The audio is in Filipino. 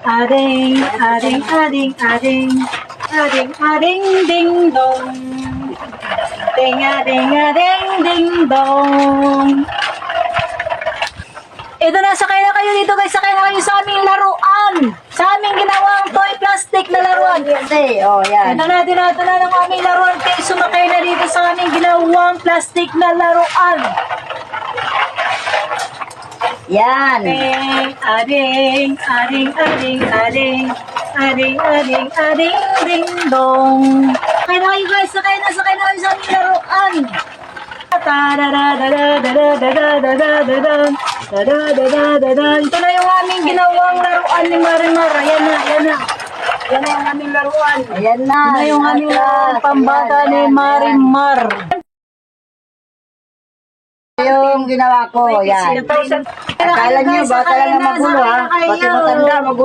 Ading, ading, ading, ading, ading, ading, ding dong. Ding, ading, ading, ding dong. Ito na, sakay na kayo dito guys, sakay na kayo sa aming laruan. Sa aming ginawang toy plastic na laruan. Yan. Ito na, dinato na ng aming laruan. Kayo sumakay na dito sa aming ginawang plastic na laruan. Yan. Ading, ading, ading, ading, ading, ading, ading, ding dong. Sakay na kayo guys, sakay na kayo sa aming laruan. Ito na yung aming ginawang laruan ni Marimar. Ayan na. Yan na yung aming laruan. Ayan na. Ito na yung aming laruan pambata ni Marimar. Yung ginawa ko, yan. Akala nyo, bata lang na magulo ha. Pati matanda magulo.